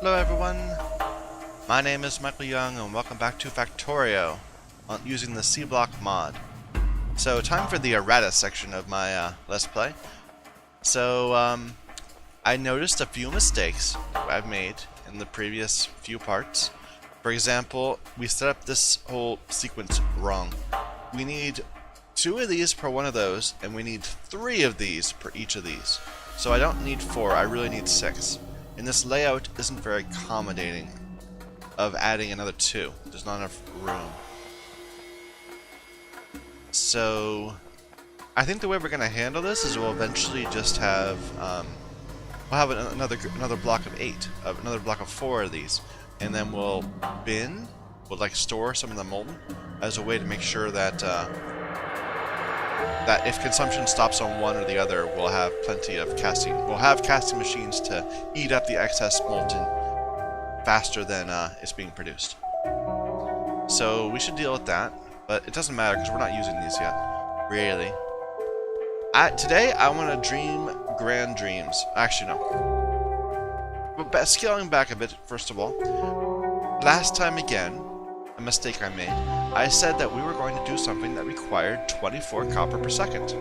Hello everyone, my name is Michael Young and welcome back to Factorio using the Sea Block mod. So time for the errata section of my Let's Play. So I noticed a few mistakes I've made in the previous few parts. For example, we set up this whole sequence wrong. We need 2 of these per one of those, and we need 3 of these per each of these. So I don't need 4, I really need 6. And this layout isn't very accommodating of adding another 2. There's not enough room. So I think the way we're going to handle this is we'll eventually just have another block of 8, another block of 4 of these, and then we'll like store some of the molten as a way to make sure that that if consumption stops on one or the other, we'll have plenty of casting. We'll have casting machines to eat up the excess molten faster than it's being produced. So we should deal with that, but it doesn't matter because we're not using these yet, really. Today I want to dream grand dreams. Actually, no. But scaling back a bit, first of all. Last time again, a mistake I made. I said that we were going to do something that required 24 copper per second.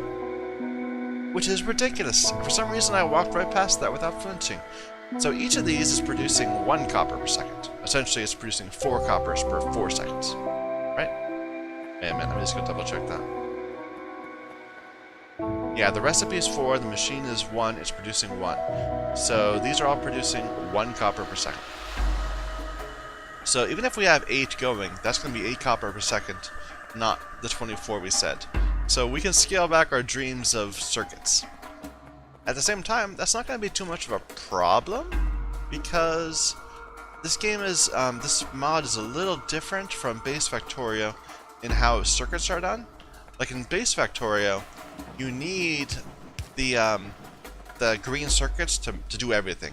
Which is ridiculous. For some reason I walked right past that without flinching. So each of these is producing 1 copper per second. Essentially it's producing 4 coppers per 4 seconds. Right? Wait a minute, let me just go double check that. Yeah, the recipe is 4, the machine is 1, it's producing 1. So these are all producing 1 copper per second. So even if we have 8 going, that's going to be 8 copper per second, not the 24 we said. So we can scale back our dreams of circuits. At the same time, that's not going to be too much of a problem, because this game is, this mod is a little different from base Factorio in how circuits are done. Like in base Factorio, you need the green circuits to do everything.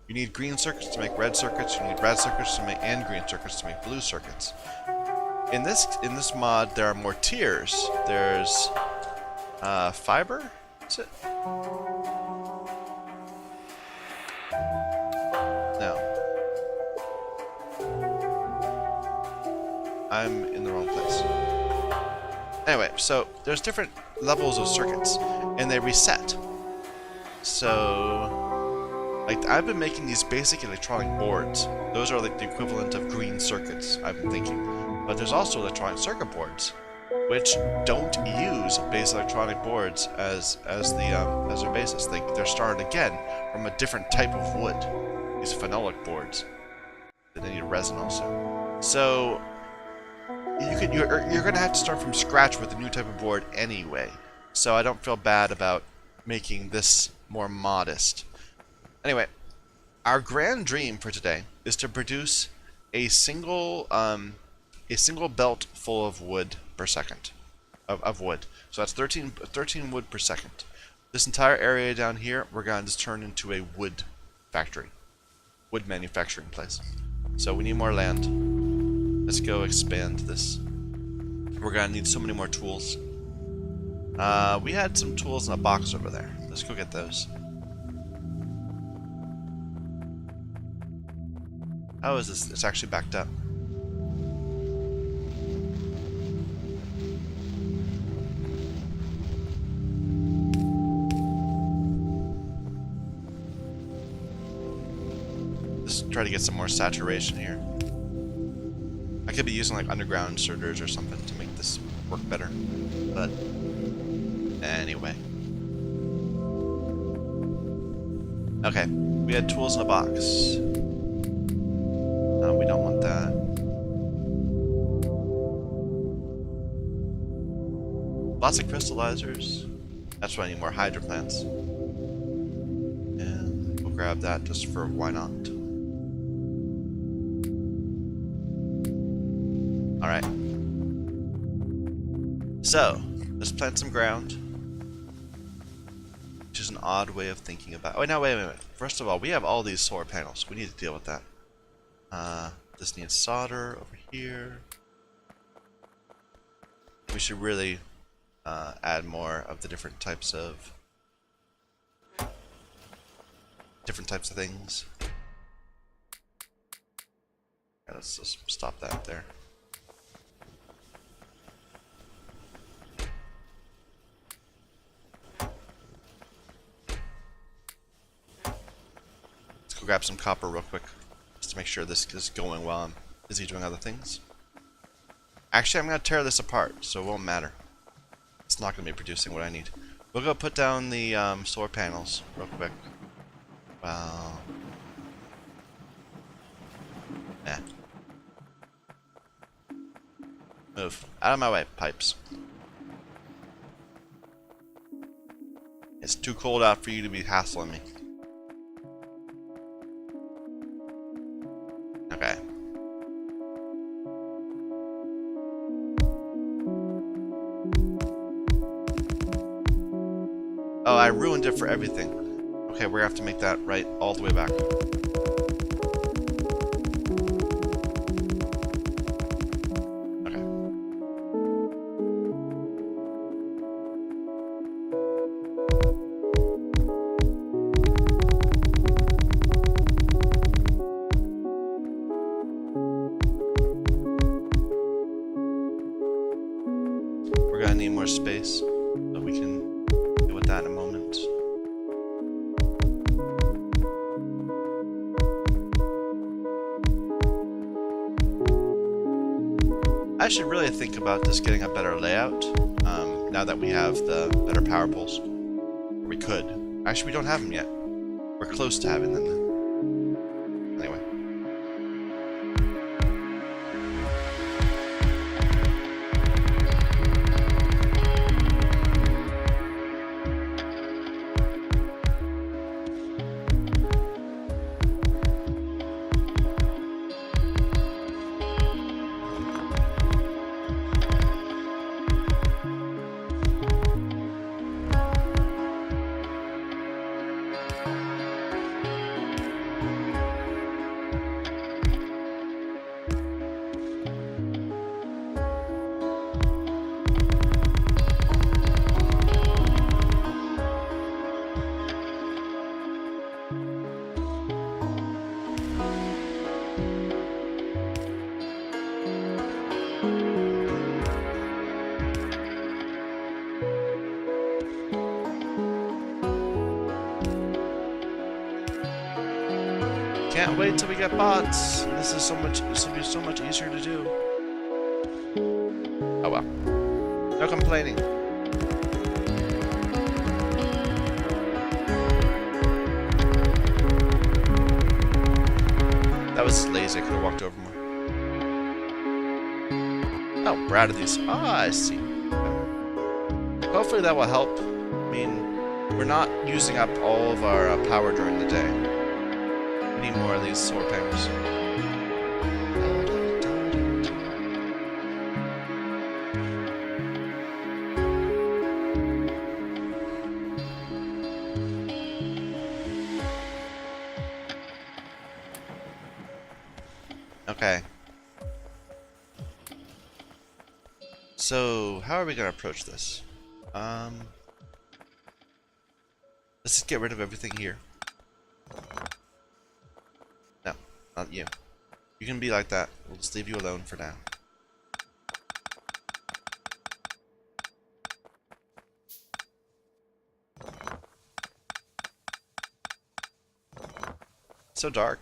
You need green circuits to make red circuits, you need red circuits to make and green circuits to make blue circuits. In this mod there are more tiers. There's fiber? Is it? No. I'm in the wrong place. Anyway, so there's different levels of circuits and they reset. So like, I've been making these basic electronic boards. Those are like the equivalent of green circuits, I've been thinking. But there's also electronic circuit boards, which don't use base electronic boards as their basis. They're started again from a different type of wood. These phenolic boards. They need resin also. So you're going to have to start from scratch with a new type of board anyway. So I don't feel bad about making this more modest. Anyway, our grand dream for today is to produce a single belt full of wood per second, of wood. So that's 13 wood per second. This entire area down here, we're going to just turn into a wood factory, wood manufacturing place. So we need more land. Let's go expand this. We're going to need so many more tools. We had some tools in a box over there. Let's go get those. How is this? It's actually backed up. Just try to get some more saturation here. I could be using like underground inserters or something to make this work better. But anyway. Okay, we had tools in a box. We don't want that. Lots of crystallizers. That's why I need more hydro plants. And we'll grab that just for why not. Alright. So, let's plant some ground. Which is an odd way of thinking about. Oh, no, wait. First of all, we have all these solar panels. We need to deal with that. This needs solder over here. We should really add more of the different types of things. let's just stop that there. Let's go grab some copper real quick, just to make sure this is going while I'm busy doing other things. Actually, I'm going to tear this apart, so it won't matter. It's not going to be producing what I need. We'll go put down the solar panels real quick. Well... yeah. Move. Out of my way, pipes. It's too cold out for you to be hassling me. Okay. Oh, I ruined it for everything. Okay, we're gonna have to make that right all the way back. Okay. We're gonna need more space, but we can deal with that in a moment. I should really think about just getting a better layout, now that we have the better power poles. Or we could. Actually, we don't have them yet. We're close to having them. Anyway. Can't wait till we get bots. This will be so much easier to do. Oh well. No complaining. That was lazy, I could have walked over more. Oh, we're out of these. Ah, I see. Hopefully that will help. I mean, we're not using up all of our power during the day. We need more of these solar panels. Okay. So, how are we going to approach this? Let's just get rid of everything here. No, not you. You can be like that. We'll just leave you alone for now. It's so dark.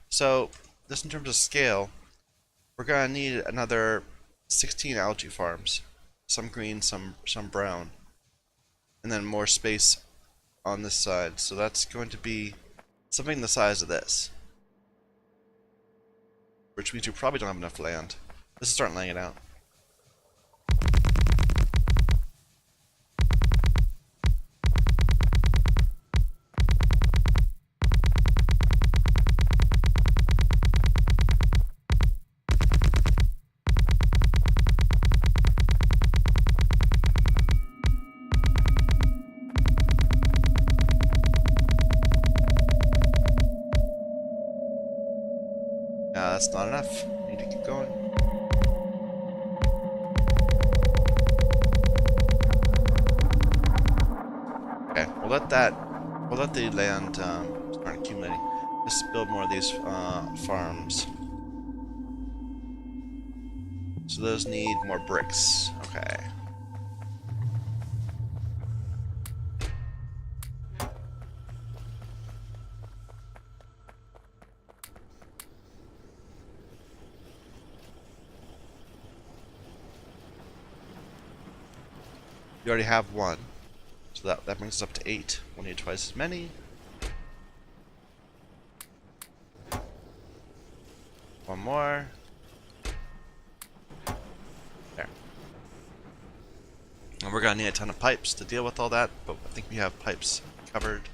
So, just in terms of scale, we're gonna need another 16 algae farms. Some green, some brown. And then more space on this side. So that's going to be something the size of this. Which means we probably don't have enough land. Let's start laying it out. That's not enough. Need to keep going. let the land start accumulating. Let's build more of these farms. So those need more bricks. Okay. We already have one, so that brings us up to 8. We'll need twice as many. One more. There. And we're gonna need a ton of pipes to deal with all that, but I think we have pipes covered.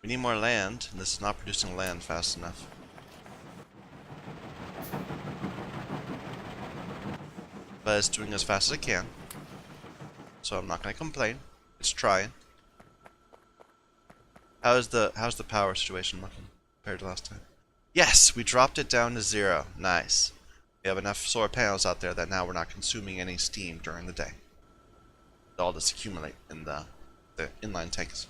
We need more land, and this is not producing land fast enough. But it's doing as fast as it can, so I'm not gonna complain. It's trying. How's the power situation looking compared to last time? Yes, we dropped it down to 0. Nice. We have enough solar panels out there that now we're not consuming any steam during the day. All this accumulate in the inline tanks.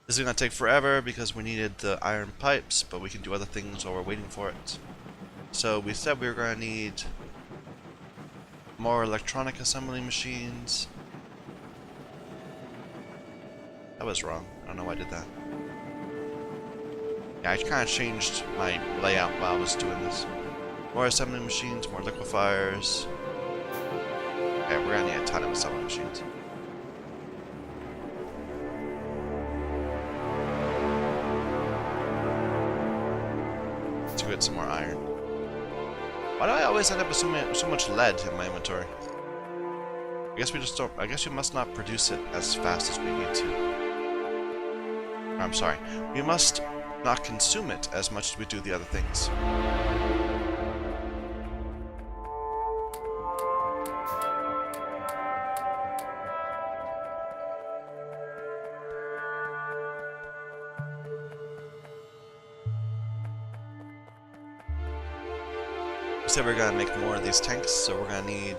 This is gonna take forever because we needed the iron pipes, but we can do other things while we're waiting for it. So we said we were going to need more electronic assembly machines. That was wrong. I don't know why I did that. Yeah, I kind of changed my layout while I was doing this. More assembly machines, more liquefiers. Okay, we're going to need a ton of assembly machines. Let's go get some more iron. Why do I always end up with so much lead in my inventory? I guess we just don't. I guess we must not produce it as fast as we need to. Or, I'm sorry. We must not consume it as much as we do the other things. We said we're gonna make more of these tanks, so we're gonna need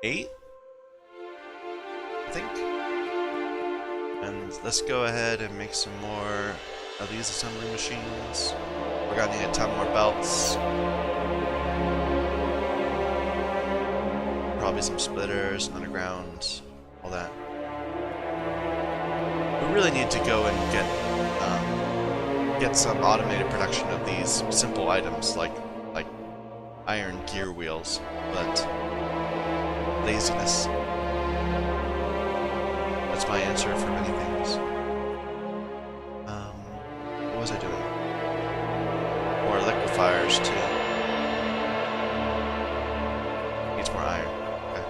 8, I think. And let's go ahead and make some more of these assembly machines. We're gonna need a ton more belts. Probably some splitters, underground, all that. We really need to go and get some automated production of these simple items like iron gear wheels, but laziness. That's my answer for many things. What was I doing? More liquefiers too. Needs more iron. Okay.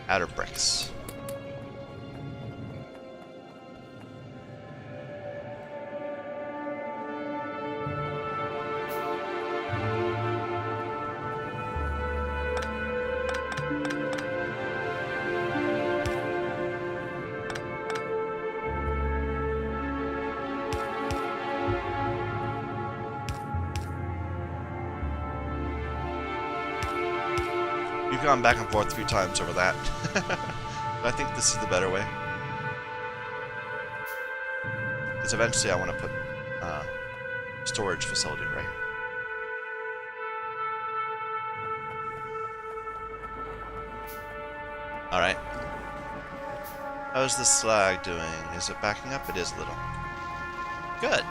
Outer bricks. We've gone back and forth 3 times over that. I think this is the better way. Because eventually I want to put storage facility right here. Alright. How's the slag doing? Is it backing up? It is a little. Good.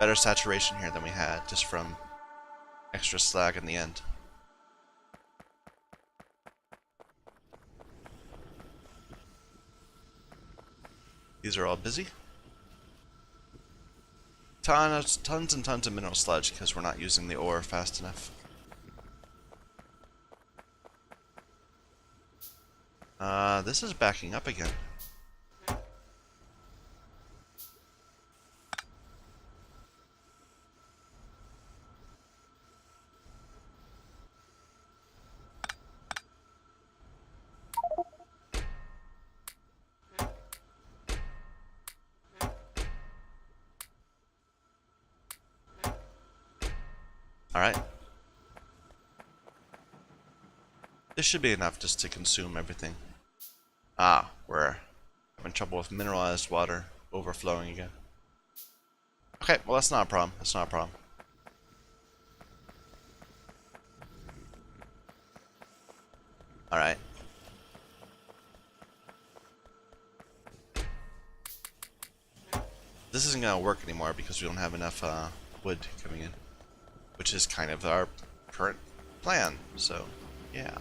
Better saturation here than we had, just from extra slag in the end. These are all busy. Tons and tons of mineral sludge because we're not using the ore fast enough. This is backing up again. Alright. This should be enough just to consume everything. Ah, we're having trouble with mineralized water overflowing again. Okay, well that's not a problem. That's not a problem. Alright. This isn't going to work anymore because we don't have enough wood coming in. Which is kind of our current plan, so yeah.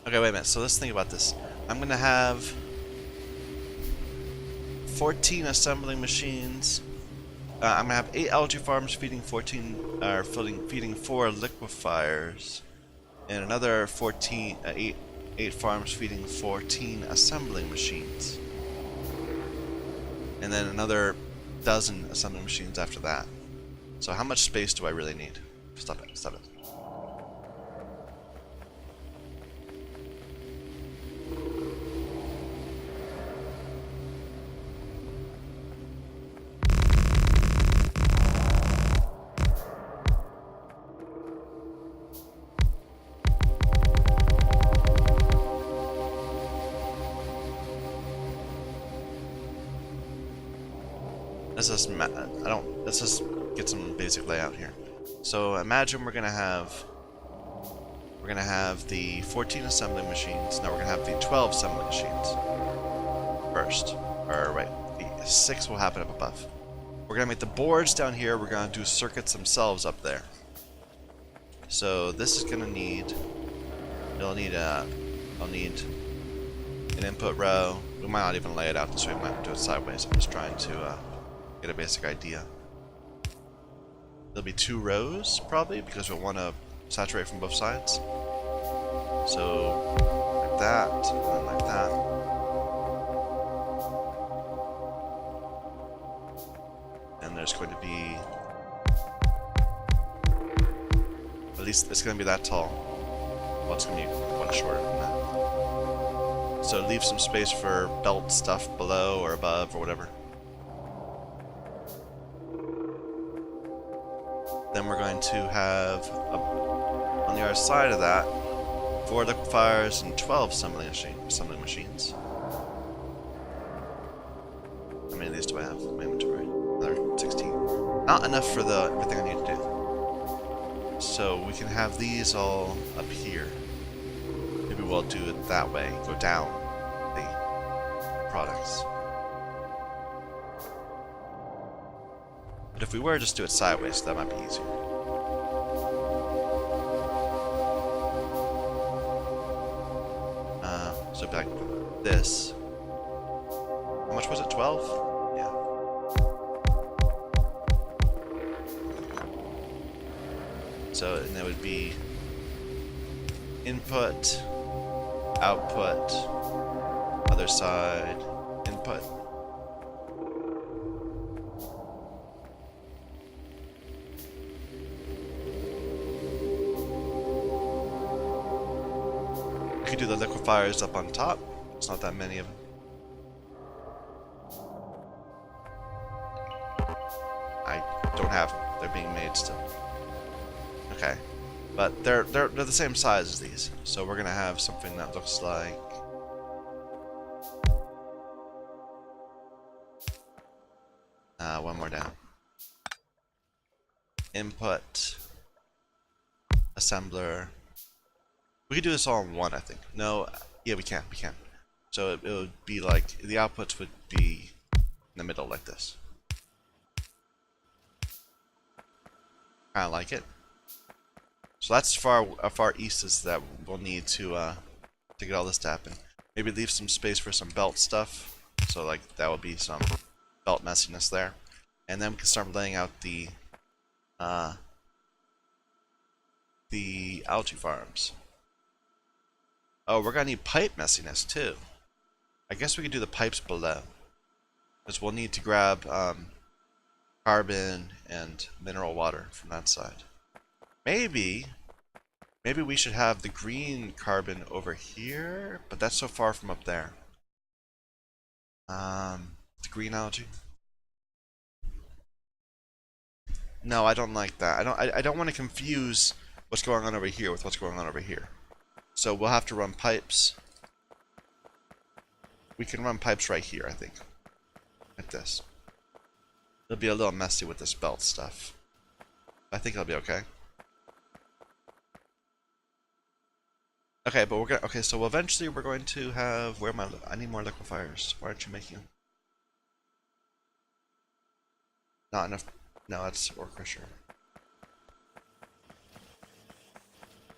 Okay, wait a minute. So let's think about this. I'm gonna have 14 assembling machines. I'm gonna have 8 algae farms feeding 14, feeding 4 liquefiers, and another 14, 8 farms feeding 14 assembling machines, and then another dozen assembling machines after that. So how much space do I really need? Stop it! Stop it! Let's just get some basic layout here. So imagine we're gonna have the 14 assembling machines. Now we're gonna have the 12 assembling machines first. Or right, the 6 will happen up above. We're gonna make the boards down here. We're gonna do circuits themselves up there. So this is gonna need. I'll need an input row. We might not even lay it out this way. We might do it sideways. I'm just trying to get a basic idea. There'll be 2 rows probably because we'll want to saturate from both sides. So like that, and then like that. And there's going to be at least it's going to be that tall. Well, it's going to be much shorter than that. So leave some space for belt stuff below or above or whatever. Then we're going to have, on the other side of that, 4 liquefiers and 12 assembling machines. How many of these do I have in my inventory? Another 16. Not enough for everything I need to do. So we can have these all up here. Maybe we'll do it that way, go down the products. But if we were to just do it sideways, that might be easier. So back this. How much was it? 12? Yeah. So and that would be input, output, other side, input. We could do the liquefiers up on top. It's not that many of them. I don't have them. They're being made still. Okay, but they're the same size as these, so we're gonna have something that looks like one more down. Input, assembler. We could do this all in one, I think. No, yeah, we can. So it would be like the outputs would be in the middle like this. Kind of like it. So that's far east as that we'll need to get all this to happen. Maybe leave some space for some belt stuff. So like that would be some belt messiness there, and then we can start laying out the algae farms. Oh, we're gonna need pipe messiness too. I guess we could do the pipes below, because we'll need to grab carbon and mineral water from that side. Maybe Maybe we should have the green carbon over here, but that's so far from up there. The green algae. No, I don't like that. I don't want to confuse what's going on over here with what's going on over here. So we'll have to run pipes. We can run pipes right here, I think. Like this. It'll be a little messy with this belt stuff. I think it'll be okay. Okay, but we're gonna. Okay, so eventually we're going to have. Where am I? I need more liquefiers. Why aren't you making them? Not enough. No, that's ore crusher.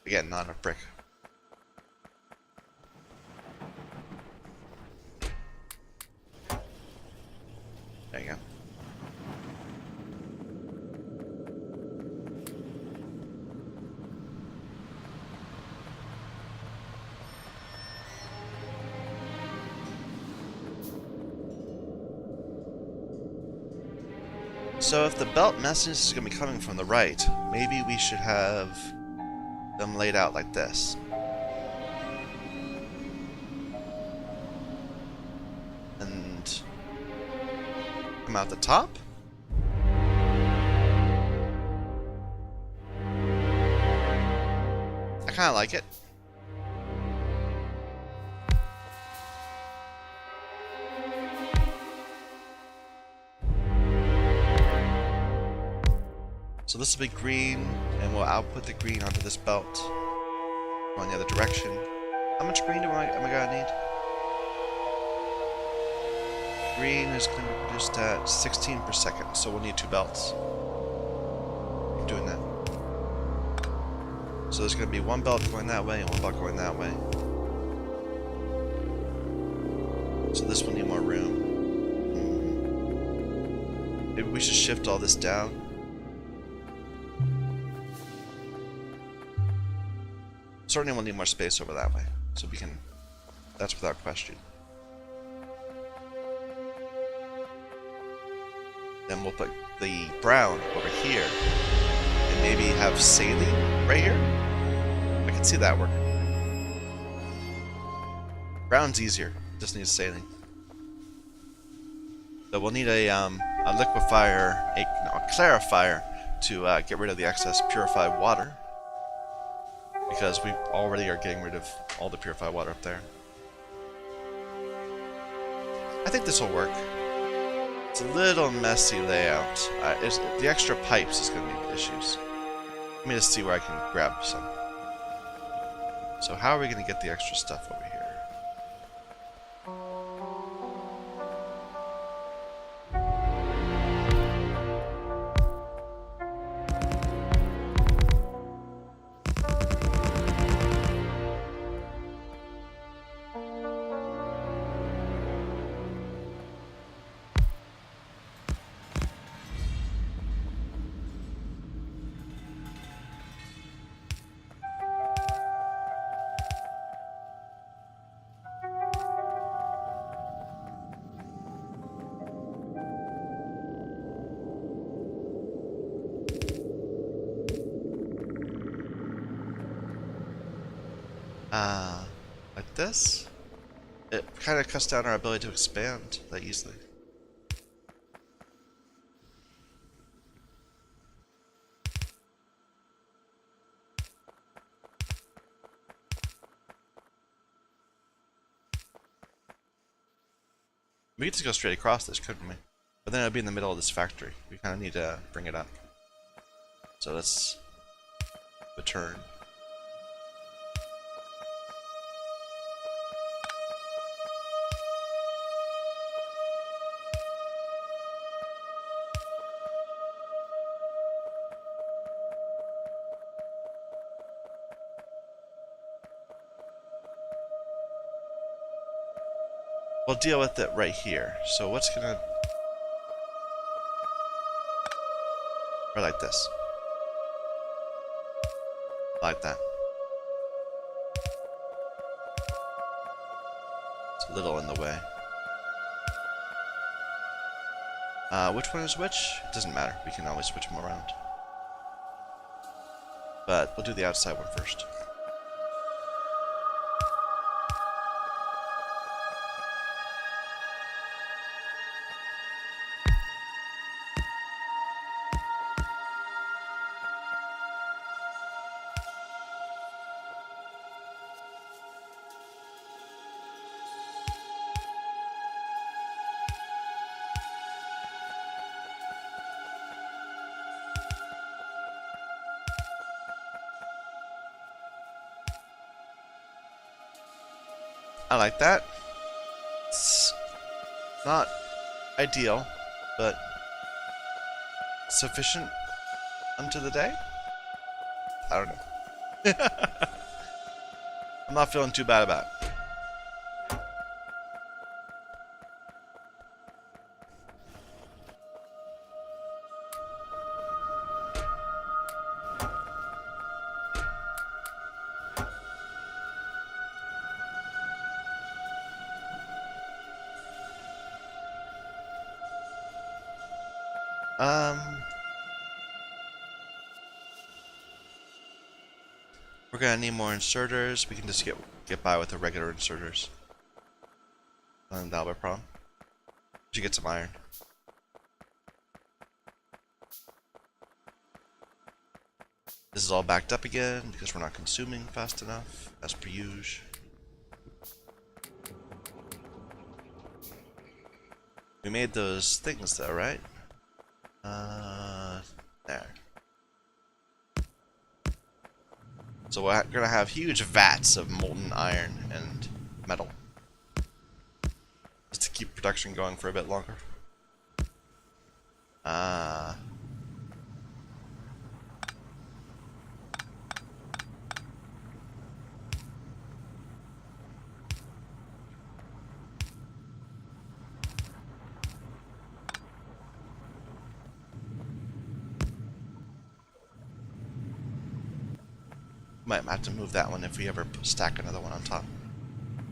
Again, not enough brick. There you go. So if the belt message is going to be coming from the right, maybe we should have them laid out like this. And come out the top? I kind of like it. So this will be green, and we'll output the green onto this belt. Going the other direction. How much green am I gonna need? Green is going to be produced at 16 per second, so we'll need 2 belts. Keep doing that. So there's going to be 1 belt going that way and 1 belt going that way. So this will need more room. Maybe we should shift all this down. Certainly we'll need more space over that way, so we can, that's without question. Then we'll put the brown over here, and maybe have saline right here. I can see that working. Brown's easier, just needs saline. So we'll need a liquefier, a clarifier to get rid of the excess purified water. Because we already are getting rid of all the purified water up there. I think this will work. It's a little messy layout. The extra pipes is going to be issues. Let me just see where I can grab some. So how are we going to get the extra stuff over here? Like this? It kind of cuts down our ability to expand that easily. We could just go straight across this, couldn't we? But then it would be in the middle of this factory. We kind of need to bring it up. So let's return. We'll deal with it right here. So what's gonna... Or like this. Like that. It's a little in the way. Which one is which? It doesn't matter. We can always switch them around. But we'll do the outside one first. I like that. It's not ideal, but sufficient unto the day? I don't know. I'm not feeling too bad about it. We're gonna need more inserters. We can just get by with the regular inserters. And that'll be a problem. We should get some iron. This is all backed up again because we're not consuming fast enough, as per usual. We made those things though, right? There. So we're gonna have huge vats of molten iron and metal. Just to keep production going for a bit longer. Might have to move that one if we ever stack another one on top.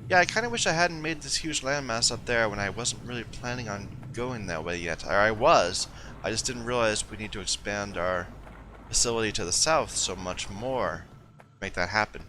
Yeah, I kind of wish I hadn't made this huge landmass up there when I wasn't really planning on going that way yet. Or I was. I just didn't realize we need to expand our facility to the south so much more to make that happen.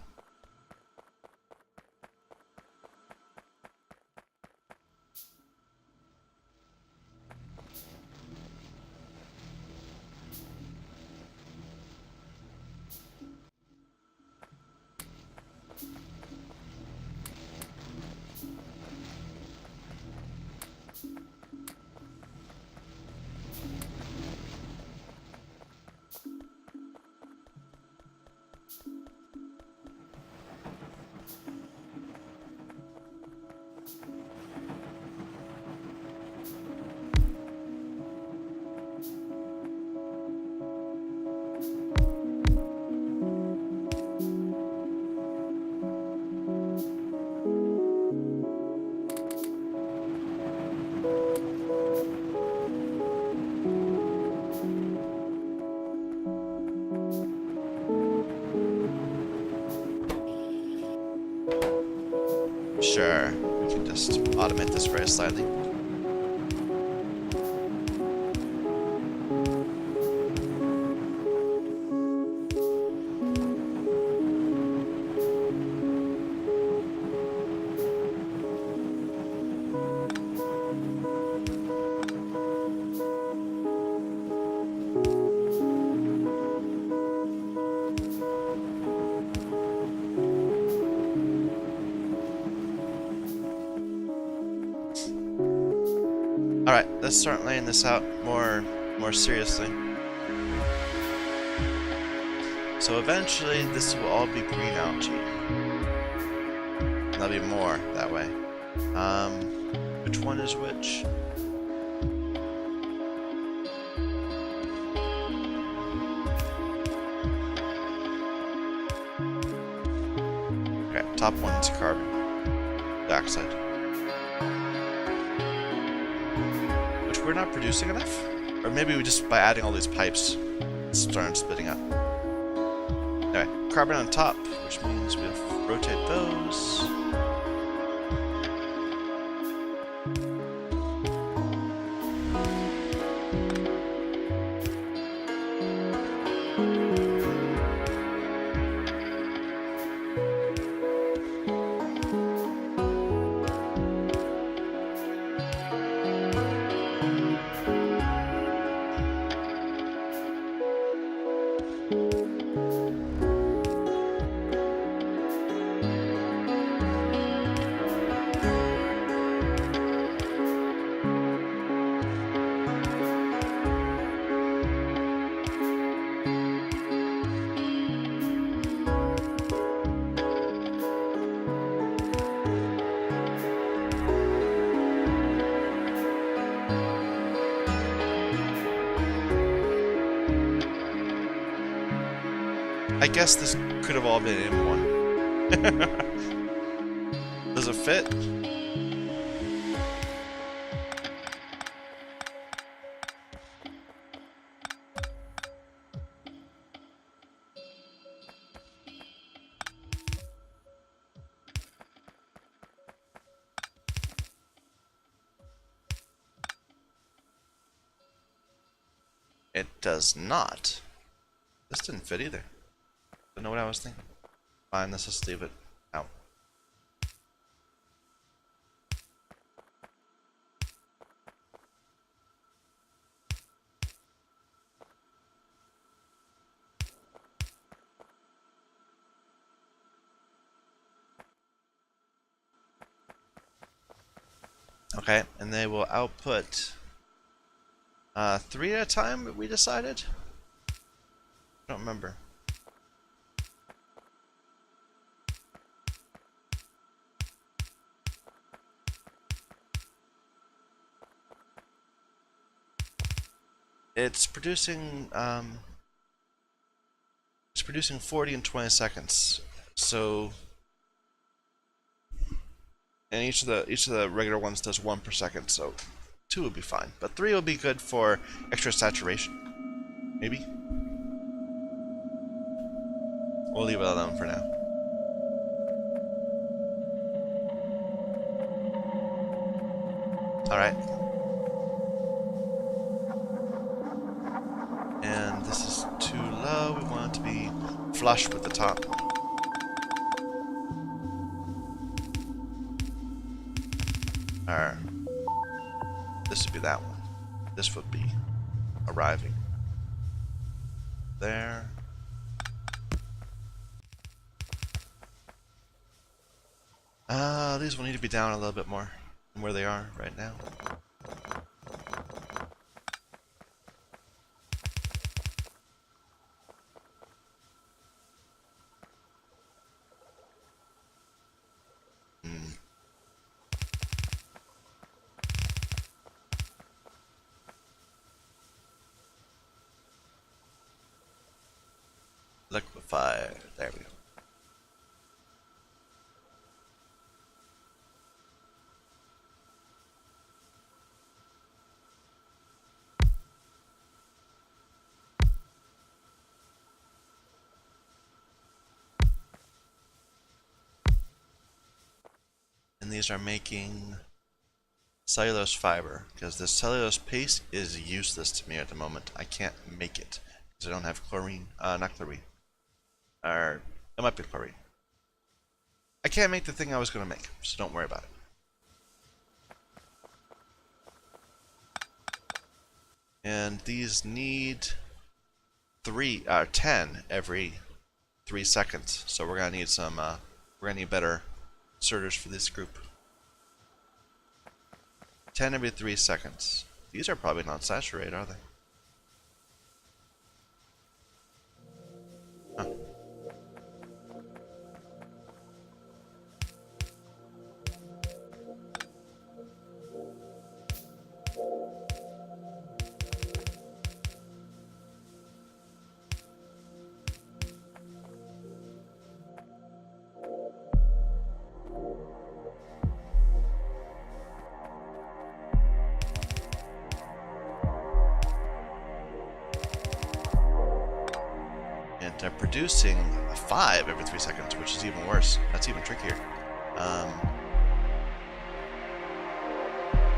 Sure, we can just automate this very slightly. Alright, let's start laying this out more seriously. So eventually this will all be green algae. There'll be more that way. Which one is which? Okay, top one's carbon dioxide. We're not producing enough? Or maybe we just, by adding all these pipes, start splitting up. Anyway, carbon on top, which means we'll rotate those. I guess this could have all been in one. Does it fit? It does not. This didn't fit either. Don't know what I was thinking. Fine, let's just leave it out. Okay, and they will output 3 at a time, we decided? I don't remember. It's producing 40 in 20 seconds. So, and each of the regular ones does 1 per second, so 2 would be fine. But 3 would be good for extra saturation. Maybe? We'll leave it alone for now. Alright. And this is too low. We want it to be flush with the top. Alright. This would be that one. This would be arriving. There. These will need to be down a little bit more than where they are right now. Liquefy. There we go. And these are making cellulose fiber, because the cellulose paste is useless to me at the moment. I can't make it because I don't have chlorine. Not chlorine. Or it might be chlorine. I can't make the thing I was going to make, so don't worry about it. And these need 10 every 3 seconds. So we're gonna need some. We're gonna need better inserters for this group. 10 every 3 seconds. These are probably not saturated, are they? Huh. They're producing 5 every 3 seconds, which is even worse. That's even trickier. Well,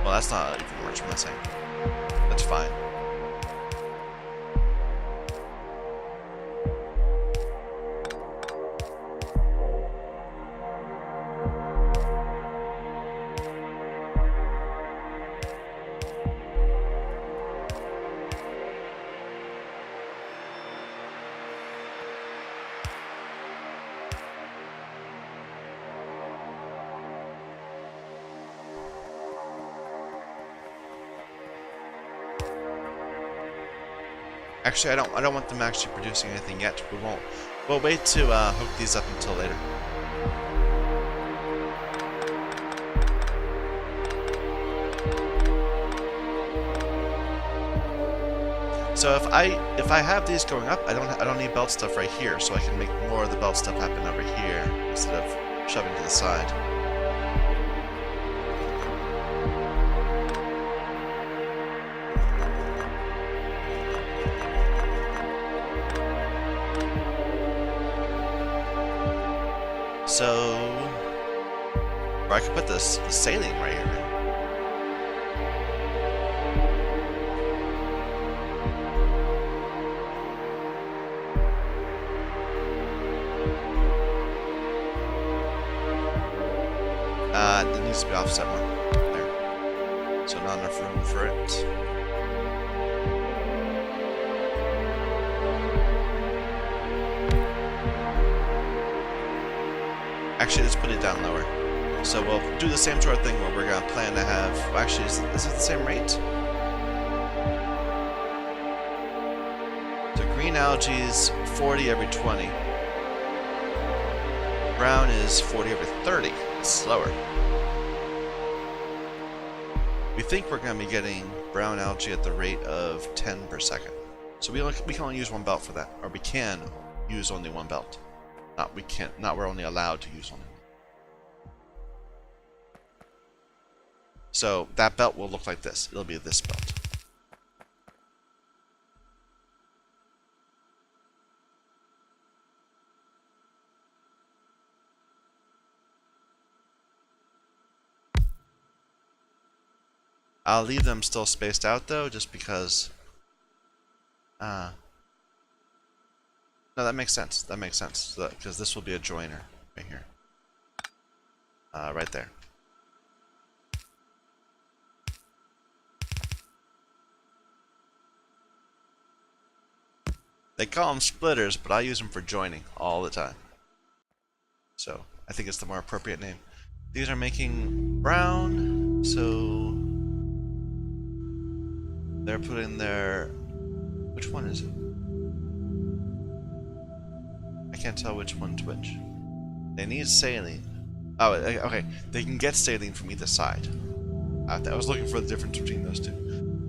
that's not even worse. What am I saying? That's fine. Actually, I don't want them actually producing anything yet. We'll wait to hook these up until later. So if I have these going up, I don't need belt stuff right here, so I can make more of the belt stuff happen over here instead of shoving to the side. So, or I could put the saline right here. It needs to be offset more. There. So not enough room for it. Actually, let's put it down lower. So we'll do the same sort of thing where we're going to plan to have... Well, actually, is it the same rate? So green algae is 40 every 20. Brown is 40 every 30. It's slower. We think we're going to be getting brown algae at the rate of 10 per second. So we can only use one belt for that. Or we can use only one belt. We're only allowed to use only one. So that belt will look like this. It'll be this belt. I'll leave them still spaced out though, just because... no, that makes sense. That makes sense. Because this will be a joiner right here. Right there. They call them splitters, but I use them for joining all the time. So, I think it's the more appropriate name. These are making brown, so... They're putting their... Which one is it? I can't tell which one's which. They need saline. Oh, okay. They can get saline from either side. I was looking for the difference between those two.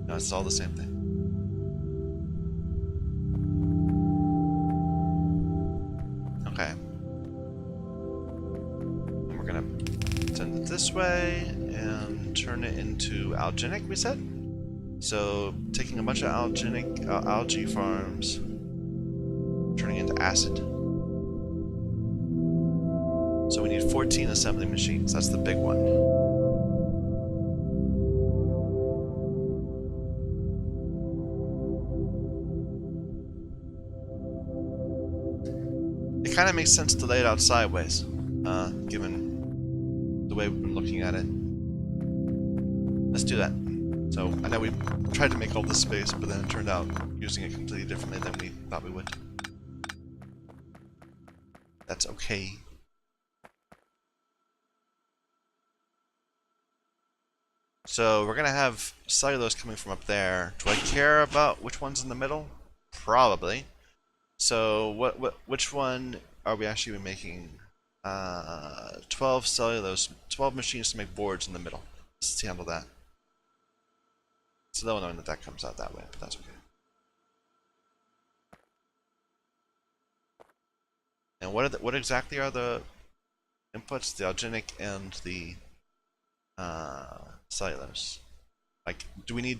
No, it's all the same thing. Okay. And we're gonna send it this way and turn it into alginic, we said? So, taking a bunch of algae farms, turning into acid. So we need 14 assembly machines. That's the big one. It kind of makes sense to lay it out sideways, given the way we've been looking at it. Let's do that. So, I know we tried to make all this space, but then it turned out using it completely differently than we thought we would. That's okay. So, we're gonna have cellulose coming from up there. Do I care about which one's in the middle? Probably. So, which one are we actually making? 12 cellulose, 12 machines to make boards in the middle. Let's handle that. It's low knowing that comes out that way, but that's okay. And what exactly are the inputs? The alginic and the cellulose. Like, do we need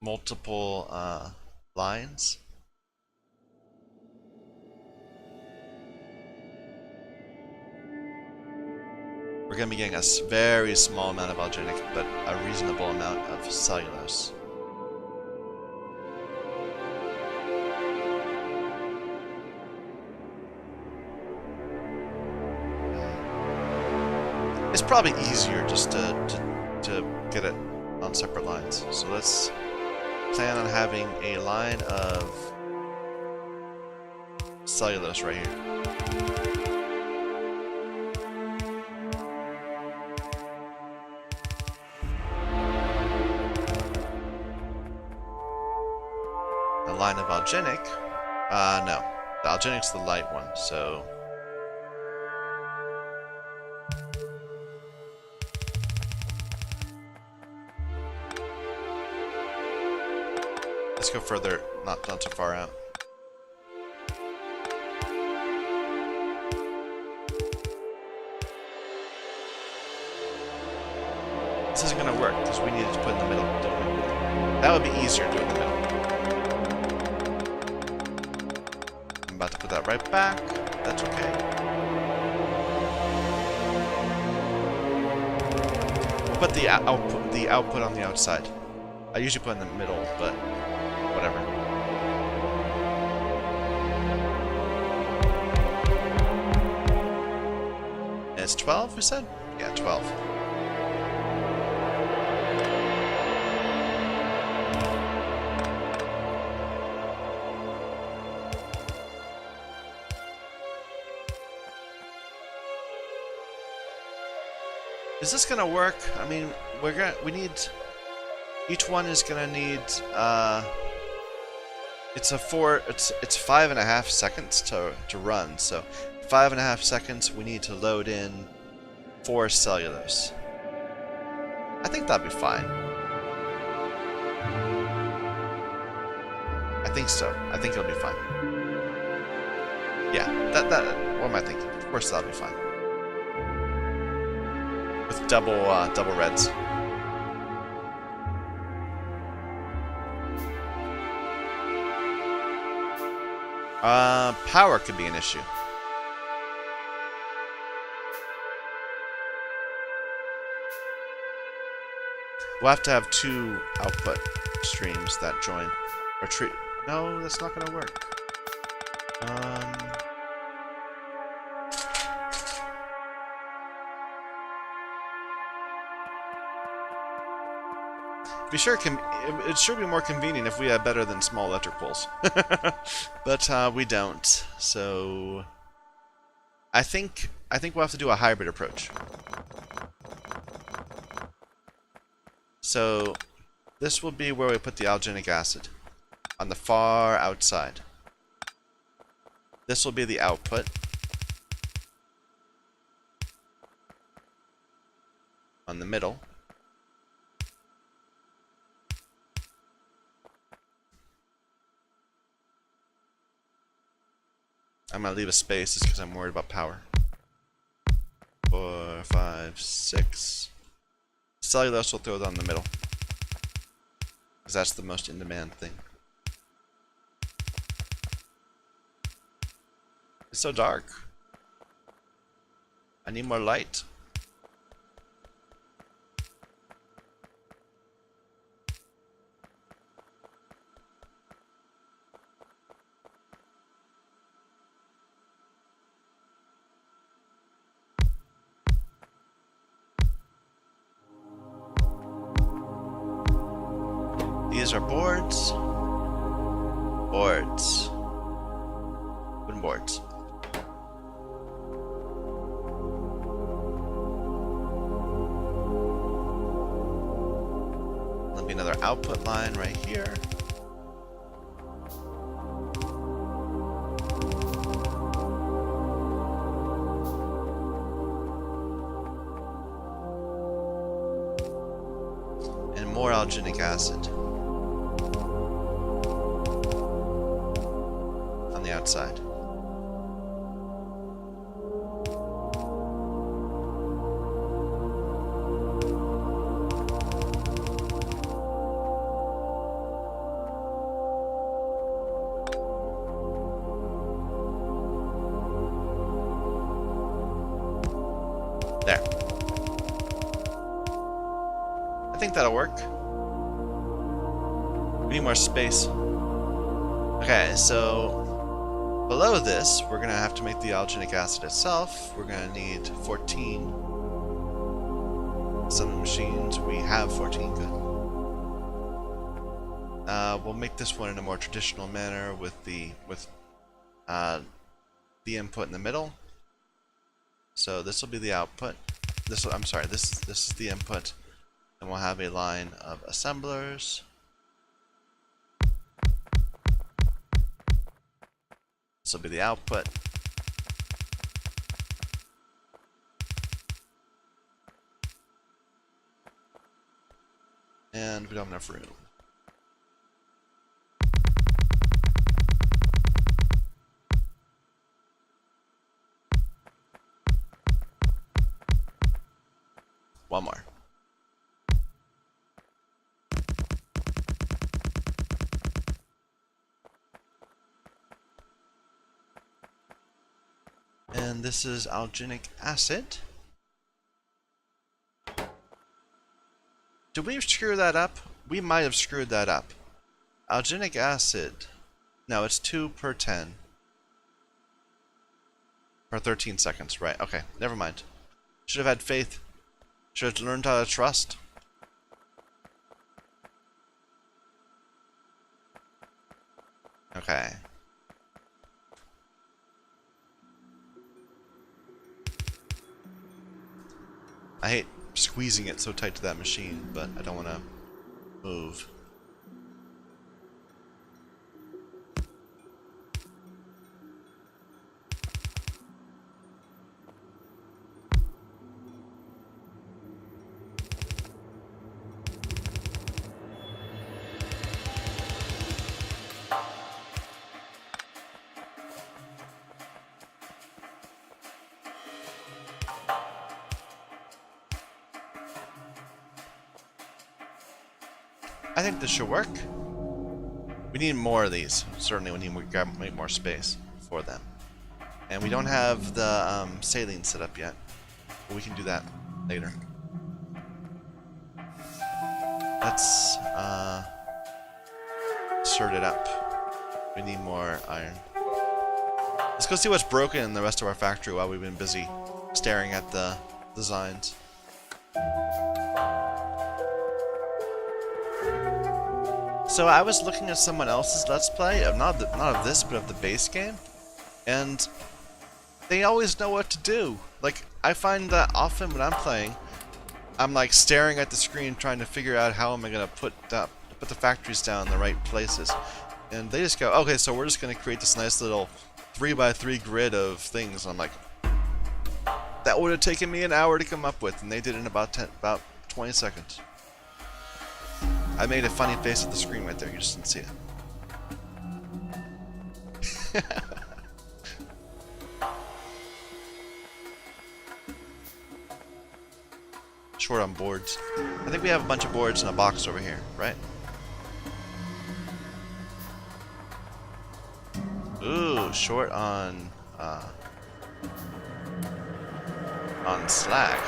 multiple lines? We're going to be getting a very small amount of alginic, but a reasonable amount of cellulose. It's probably easier just to get it on separate lines. So let's plan on having a line of cellulose right here. Line of alginic. No. The alginic's the light one, so... Let's go further, not so far out. This isn't gonna work because we needed to put in the middle, don't we? That would be easier to do in the middle. I'm about to put that right back. That's okay. We'll put the output on the outside. I usually put in the middle, but whatever. And it's 12, we said? Yeah, 12. Is this gonna work? I mean, we need, each one is gonna need, it's 5.5 seconds to run, so 5.5 seconds we need to load in 4 cellulose. I think that'd be fine. I think so. I think it'll be fine. Yeah, what am I thinking? Of course that'll be fine. With double reds. Power could be an issue. We'll have to have 2 output streams that join. Or treat. No, that's not gonna work. Be sure it should be more convenient if we had better than small electric poles. But we don't. So I think we'll have to do a hybrid approach. So this will be where we put the alginic acid on the far outside. This will be the output on the middle. I'm gonna leave a space just because I'm worried about power. 4, 5, 6. Cellulose will throw it on the middle, because that's the most in-demand thing. It's so dark. I need more light. These are boards. Boards. Wooden boards. There'll be another output line right here. And more alginic acid. Outside. There. I think that'll work. We need more space. Okay, so below this, we're going to have to make the alginic acid itself. We're going to need 14. Some of the machines, we have 14. Good. We'll make this one in a more traditional manner with the input in the middle. So this will be the output. This is the input, and we'll have a line of assemblers. This will be the output. And we don't have enough room. One more. And this is alginic acid. Did we screw that up? We might have screwed that up. Alginic acid. No, it's 2 per 10. For 13 seconds, right. Okay, never mind. Should have had faith. Should have learned how to trust. Okay. I hate squeezing it so tight to that machine, but I don't want to move. I think this should work. We need more of these. Certainly we need to make more space for them. And we don't have the saline set up yet. But we can do that later. Let's sort it up. We need more iron. Let's go see what's broken in the rest of our factory while we've been busy staring at the designs. So I was looking at someone else's Let's Play, not of this, but of the base game, and they always know what to do. Like, I find that often when I'm playing, I'm like staring at the screen trying to figure out how am I going to put the factories down in the right places. And they just go, okay, so we're just going to create this nice little 3x3 grid of things. And I'm like, that would have taken me an hour to come up with, and they did it in about 20 seconds. I made a funny face at the screen right there, you just didn't see it. Short on boards. I think we have a bunch of boards in a box over here, right? Ooh, short on slag.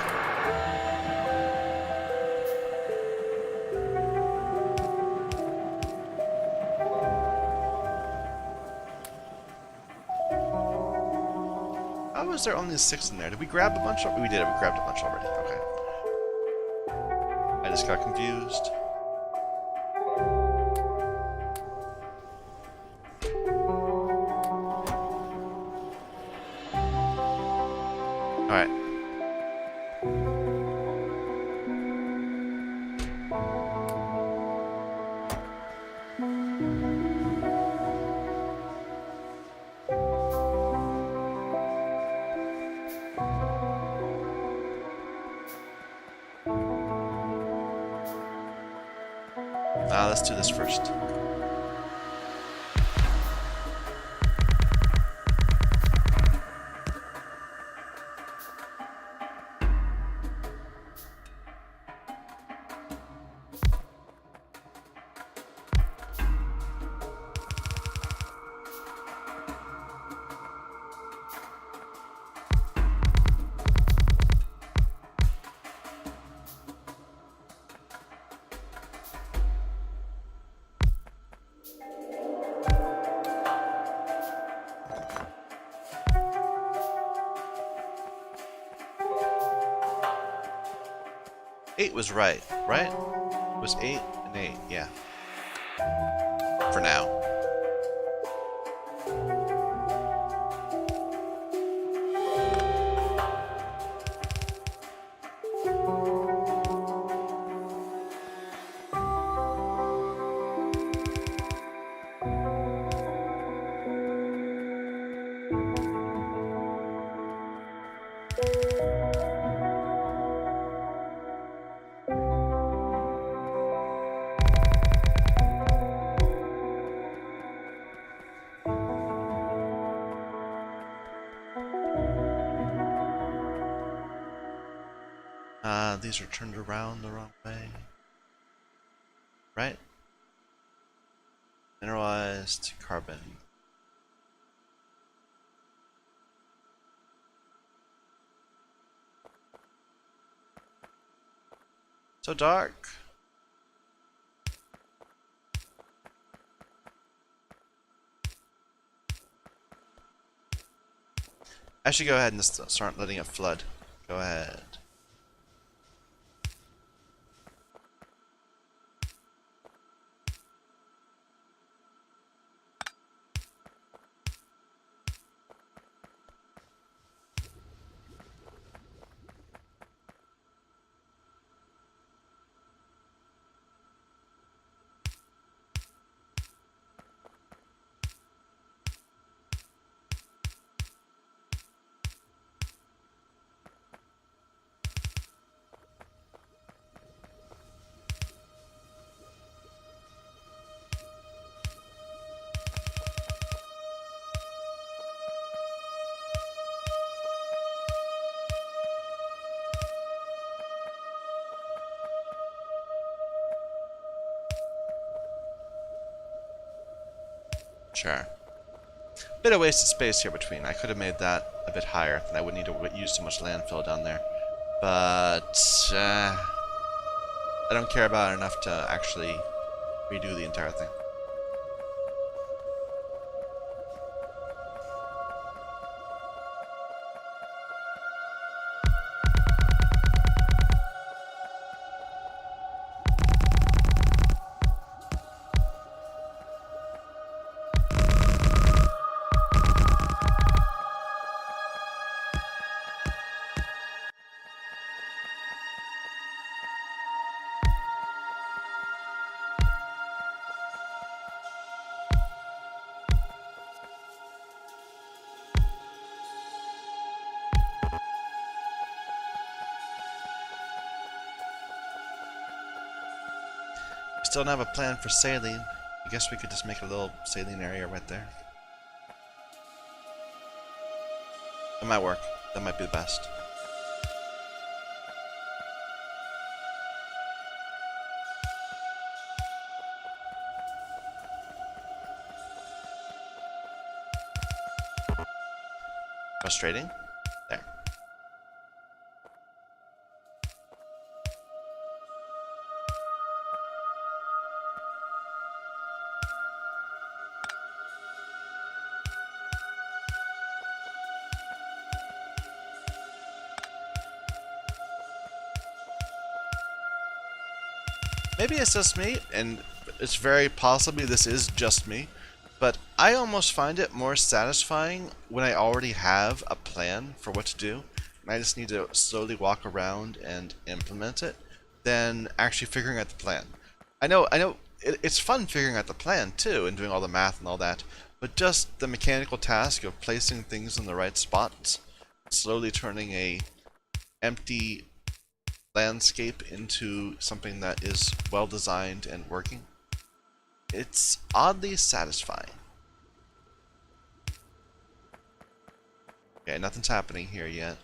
How was there only 6 in there? Did we grab a bunch? We did. We grabbed a bunch already. Okay. I just got confused. Alright. Let's do this first. Eight was right? It was 8 and 8, yeah. For now. these are turned around the wrong way. Right? Mineralized carbon. So dark. I should go ahead and just start letting it flood. Go ahead. Sure. Bit of wasted space here between. I could have made that a bit higher, then I wouldn't need to use so much landfill down there. But I don't care about it enough to actually redo the entire thing. Still don't have a plan for saline. I guess we could just make a little saline area right there. That might work. That might be the best. Frustrating. There. Maybe it's just me, and it's very possibly this is just me, but I almost find it more satisfying when I already have a plan for what to do, and I just need to slowly walk around and implement it, than actually figuring out the plan. I know it's fun figuring out the plan too, and doing all the math and all that, but just the mechanical task of placing things in the right spots, slowly turning a empty landscape into something that is well designed and working. It's oddly satisfying. Okay, nothing's happening here yet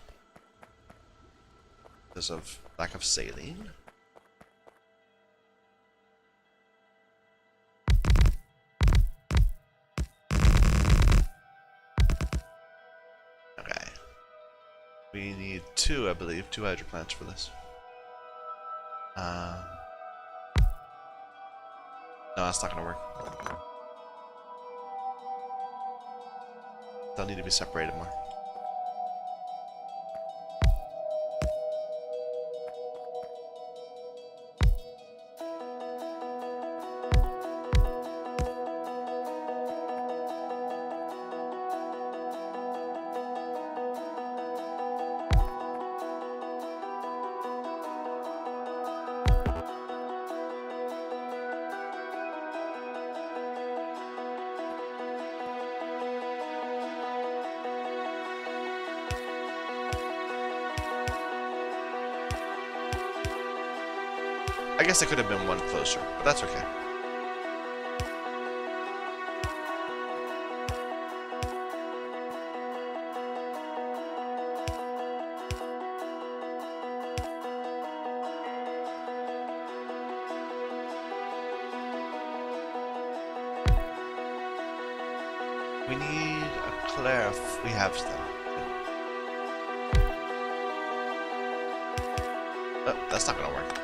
because of lack of saline. Okay. We need two, I believe, two hydroplants for this. No, that's not gonna work. They'll need to be separated more. I guess it could have been one closer, but that's okay. We need a clarif. We have them. Oh, that's not gonna work.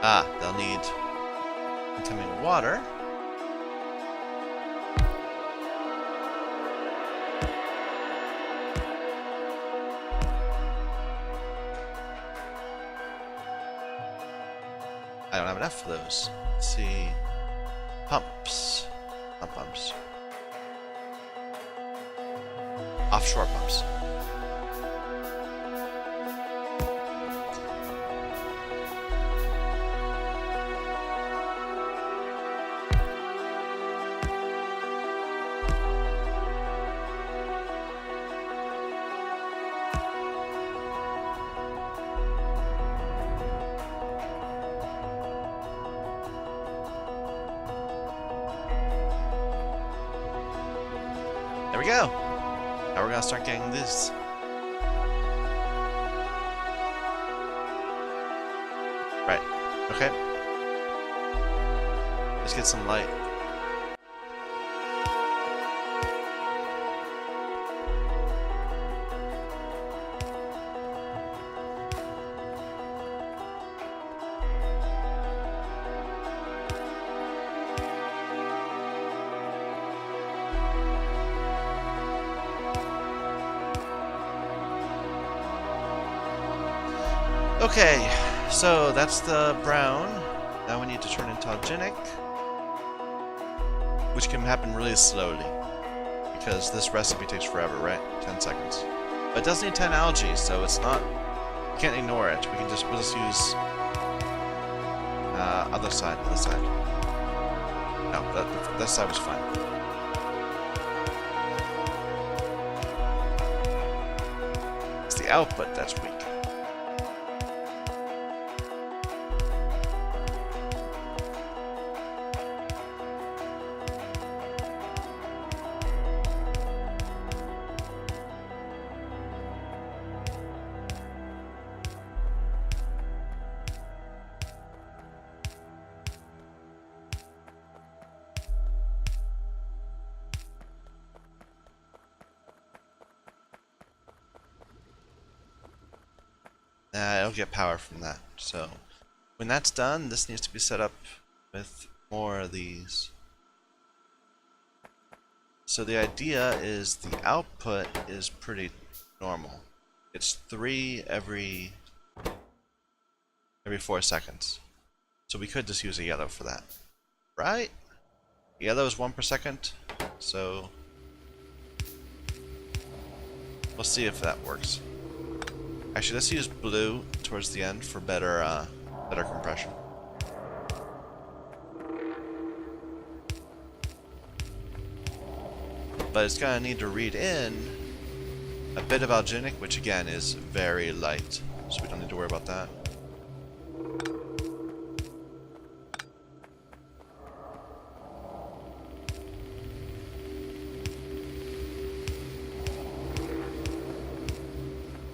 Ah, they'll need incoming water. I don't have enough of those. Let's see. Pumps. Not pumps. Offshore pumps. There we go. Now we're gonna start getting this. Right. Okay. Let's get some light. Okay, so that's the brown. Now we need to turn into alginic, which can happen really slowly because this recipe takes forever, right? 10 seconds. But it does need 10 algae, so it's not. We can't ignore it. We'll just use other side. No, that side was fine. It's the output that's weak. It'll get power from that. So when that's done, this needs to be set up with more of these. So the idea is the output is pretty normal. It's 3 every 4 seconds. So we could just use a yellow for that, right? Yellow is 1 per second, so we'll see if that works. Actually, let's use blue towards the end for better compression. But it's gonna need to read in a bit of alginic, which again is very light, so we don't need to worry about that.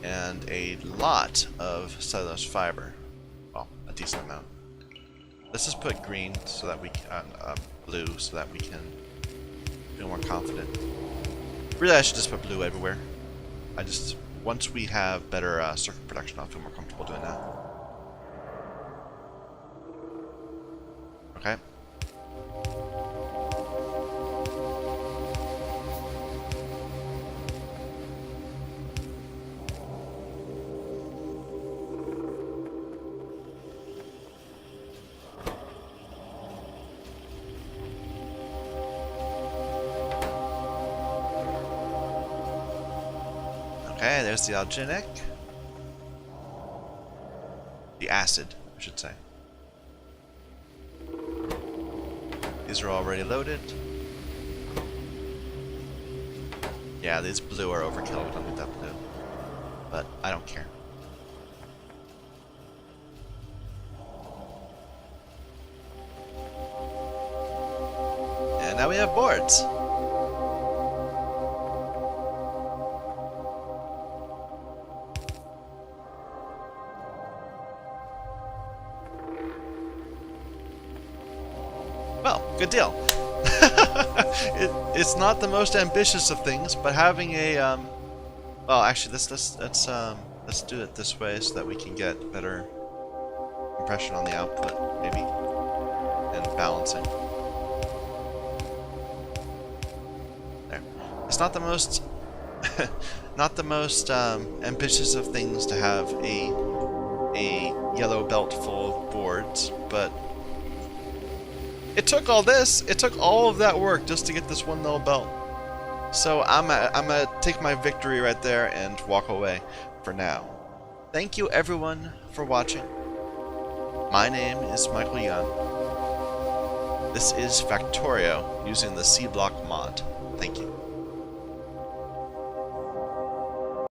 And a lot of cellulose fiber. Well, a decent amount. Let's just put green so that we can, blue so that we can feel more confident. Really, I should just put blue everywhere. Once we have better circuit production, I'll feel more comfortable doing that. Okay. Okay, there's the alginic. The acid, I should say. These are already loaded. Yeah, these blue are overkill. We don't need that blue. But I don't care. And now we have boards. Well, good deal. It's not the most ambitious of things, but having a well, actually, let's do it this way so that we can get better impression on the output, maybe, and balancing. There. It's not the most not the most ambitious of things to have a yellow belt full of boards, but it took all this. It took all of that work just to get this one little belt. So I'm gonna take my victory right there and walk away for now. Thank you everyone for watching. My name is Michael Young. This is Factorio using the Sea Block mod. Thank you.